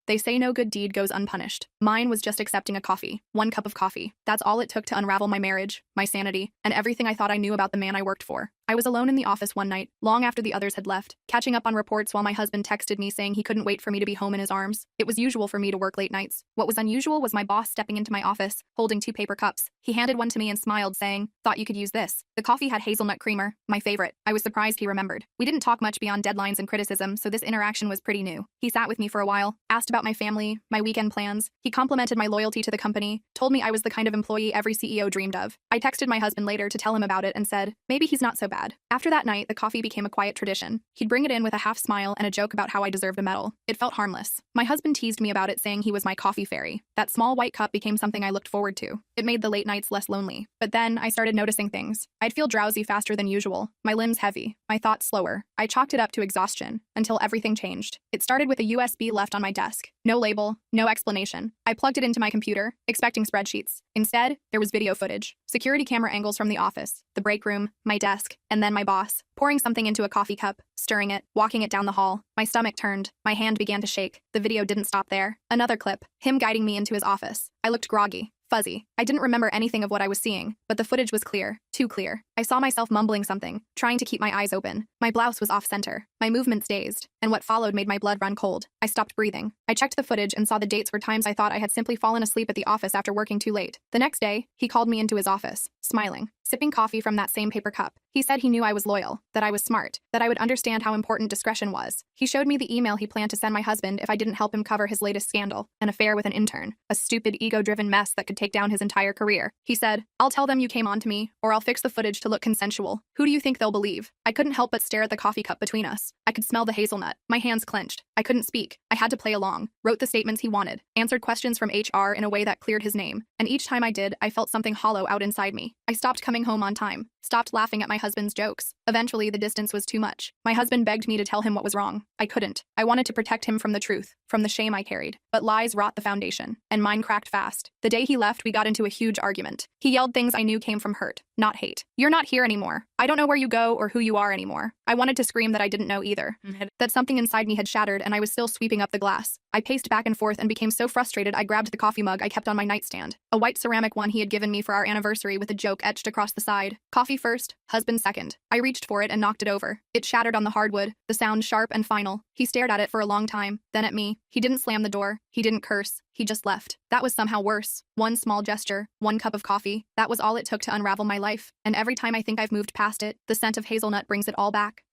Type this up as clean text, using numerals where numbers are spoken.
They say no good deed goes unpunished. Mine was just accepting a coffee, 1 cup of coffee. That's all it took to unravel my marriage, my sanity, and everything I thought I knew about the man I worked for. I was alone in the office one night, long after the others had left, catching up on reports while my husband texted me saying he couldn't wait for me to be home in his arms. It was usual for me to work late nights. What was unusual was my boss stepping into my office, holding 2 paper cups. He handed one to me and smiled, saying, "Thought you could use this." The coffee had hazelnut creamer, my favorite. I was surprised he remembered. We didn't talk much beyond deadlines and criticism, so this interaction was pretty new. He sat with me for a while, asked about my family, my weekend plans. He complimented my loyalty to the company, told me I was the kind of employee every CEO dreamed of. I texted my husband later to tell him about it and said, maybe he's not so bad. After that night, the coffee became a quiet tradition. He'd bring it in with a half smile and a joke about how I deserved a medal. It felt harmless. My husband teased me about it, saying he was my coffee fairy. That small white cup became something I looked forward to. It made the late nights less lonely. But then I started noticing things. I'd feel drowsy faster than usual, my limbs heavy, my thoughts slower. I chalked it up to exhaustion, until everything changed. It started with a USB left on my desk. No label, no explanation. I plugged it into my computer, expecting spreadsheets. Instead, there was video footage. Security camera angles from the office, the break room, my desk, and then my boss, pouring something into a coffee cup, stirring it, walking it down the hall. My stomach turned. My hand began to shake. The video didn't stop there. Another clip, him guiding me into his office. I looked groggy, fuzzy. I didn't remember anything of what I was seeing, but the footage was clear, too clear. I saw myself mumbling something, trying to keep my eyes open. My blouse was off-center, my movements dazed, and what followed made my blood run cold. I stopped breathing. I checked the footage and saw the dates were times I thought I had simply fallen asleep at the office after working too late. The next day, he called me into his office, smiling, sipping coffee from that same paper cup. He said he knew I was loyal, that I was smart, that I would understand how important discretion was. He showed me the email he planned to send my husband if I didn't help him cover his latest scandal, an affair with an intern, a stupid, ego-driven mess that could take down his entire career. He said, "I'll tell them you came on to me, or I'll fix the footage to look consensual. Who do you think they'll believe?" I couldn't help but stare at the coffee cup between us. I could smell the hazelnut. My hands clenched. I couldn't speak. I had to play along, wrote the statements he wanted, answered questions from HR in a way that cleared his name, and each time I did, I felt something hollow out inside me. I stopped coming home on time, stopped laughing at my husband's jokes. Eventually, the distance was too much. My husband begged me to tell him what was wrong. I couldn't. I wanted to protect him from the truth, from the shame I carried. But lies rot the foundation, and mine cracked fast. The day he left, we got into a huge argument. He yelled things I knew came from hurt, not hate. "You're not here anymore. I don't know where you go or who you are anymore." I wanted to scream that I didn't know either. That something inside me had shattered and I was still sweeping up the glass. I paced back and forth and became so frustrated I grabbed the coffee mug I kept on my nightstand, a white ceramic one he had given me for our anniversary with a joke etched across the side. Coffee first, husband second. I reached for it and knocked it over. It shattered on the hardwood, the sound sharp and final. He stared at it for a long time, then at me. He didn't slam the door. He didn't curse. He just left. That was somehow worse. One small gesture, 1 cup of coffee. That was all it took to unravel my life. And every time I think I've moved past it, the scent of hazelnut brings it all back.